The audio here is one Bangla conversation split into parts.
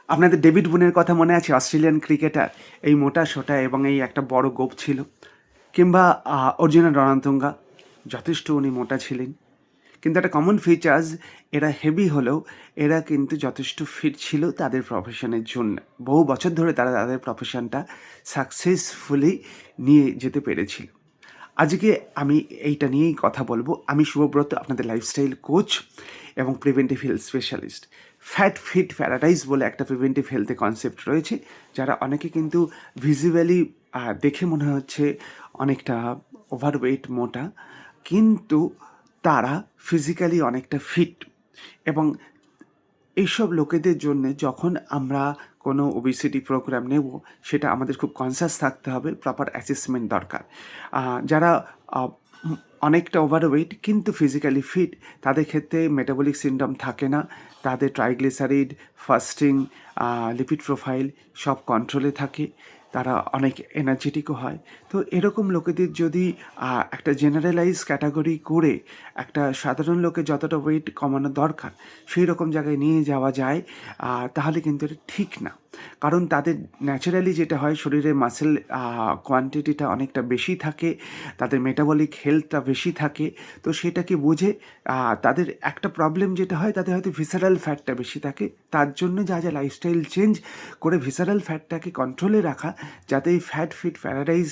আপনাদের ডেভিড বুনের কথা মনে আছে? অস্ট্রেলিয়ান ক্রিকেটার, এই মোটা সোটা এবং এই একটা বড় গোঁফ ছিল। কিংবা অর্জুনা রণাতুঙ্গা, যথেষ্ট উনি মোটা ছিলেন, কিন্তু একটা কমন ফিচার্স, এরা হেভি হলেও এরা কিন্তু যথেষ্ট ফিট ছিল তাদের প্রফেশনের জন্য। বহু বছর ধরে তারা তাদের প্রফেশনটা সাকসেসফুলি নিয়ে যেতে পেরেছিল। আজকে আমি এইটা নিয়েই কথা বলবো। আমি শুভব্রত, আপনাদের লাইফস্টাইল কোচ এবং preventive health specialist. Fat fit paradise বলে একটা প্রিভেন্টিভ হেলথে কনসেপ্ট রয়েছে, যারা অনেকে কিন্তু ভিজুয়ালি দেখে মনে হচ্ছে অনেকটা ওভারওয়েট, মোটা, কিন্তু তারা ফিজিক্যালি অনেকটা ফিট। এবং এইসব লোকেদের জন্য যখন আমরা কোনো ওবেসিটি প্রোগ্রাম নেব, সেটা আমাদের খুব কনসাস থাকতে হবে, প্রপার অ্যাসেসমেন্ট দরকার। যারা অনেকটা ওভারওয়েট কিন্তু ফিজিক্যালি ফিট, তাদের ক্ষেত্রে মেটাবলিক সিনড্রোম থাকে না, তাদের ট্রাইগ্লিসারিড, ফাস্টিং, লিপিড প্রোফাইল সব কন্ট্রোলে থাকে, তারা অনেক এনার্জেটিকও হয়। তো এরকম লোকেদের যদি একটা জেনারেলাইজ ক্যাটাগরি করে একটা সাধারণ লোকের যতটা ওয়েট কমানো দরকার সেই রকম জায়গায় নিয়ে যাওয়া যায়, তাহলে কিন্তু এটা ঠিক না। কারণ তাদের ন্যাচারালি যেটা হয়, শরীরে মাসেল কোয়ান্টিটিটা অনেকটা বেশি থাকে, তাদের মেটাবলিক হেলথটা বেশি থাকে। তো সেটাকে বুঝে তাদের একটা প্রবলেম যেটা হয়, তাদের হয়তো ভিসারাল ফ্যাটটা বেশি থাকে। তার জন্য যা যা লাইফস্টাইল চেঞ্জ করে ভিসারাল ফ্যাটটাকে কন্ট্রোলে রাখা, যাতে এই ফ্যাট ফিট প্যারাডাইস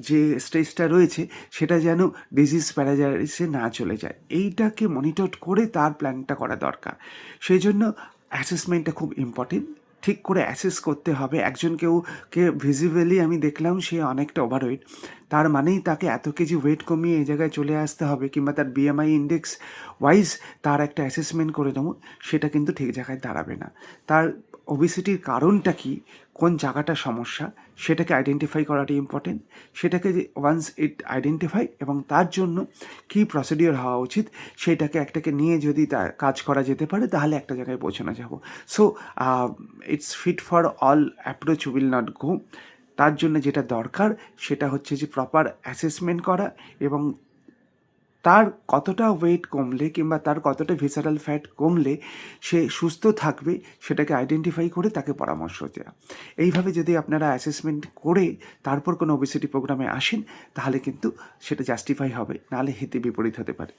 যে স্টেজটা রয়েছে সেটা যেন ডিজিজ প্যারাডাইসে না চলে যায়, এইটাকে মনিটর করে তার প্ল্যানটা করা দরকার। সেই জন্য অ্যাসেসমেন্টটা খুব ইম্পর্টেন্ট। ঠিক করে অ্যাসেস করতে হবে। কে ভিজিবলি আমি দেখলাম সে অনেকটা ওভারওয়েট, তার মানেই তাকে এত কেজি ওয়েট কমিয়ে এই জায়গায় চলে আসতে হবে, কিংবা তার বিএমআই ইন্ডেক্স ওয়াইজ তার একটা অ্যাসেসমেন্ট করে নেবো, সেটা কিন্তু ঠিক জায়গায় দাঁড়াবে না। তার ওবেসিটির কারণটা কি, কোন জায়গাটা সমস্যা, সেটাকে আইডেন্টিফাই করাটা ইম্পর্টেন্ট। সেটাকে ওয়ান্স ইট আইডেন্টিফাই এবং তার জন্য কী প্রসিডিওর হওয়া উচিত, একটাকে নিয়ে যদি তার কাজ করা যেতে পারে, তাহলে একটা জায়গায় পৌঁছানো যাব। So it's fit for all approach will not go. তার জন্য যেটা দরকার সেটা হচ্ছে যে প্রপার অ্যাসেসমেন্ট করা, এবং তার কতটা ওয়েট কমলে কিংবা তার কতটা ভিসারাল ফ্যাট কমলে সে সুস্থ থাকবে, সেটাকে আইডেন্টিফাই করে তাকে পরামর্শ দেওয়া। এইভাবে যদি আপনারা অ্যাসেসমেন্ট করে তারপর কোনো ওবেসিটি প্রোগ্রামে আসেন, তাহলে কিন্তু সেটা জাস্টিফাই হবে, নাহলে হিতে বিপরীত হতে পারে।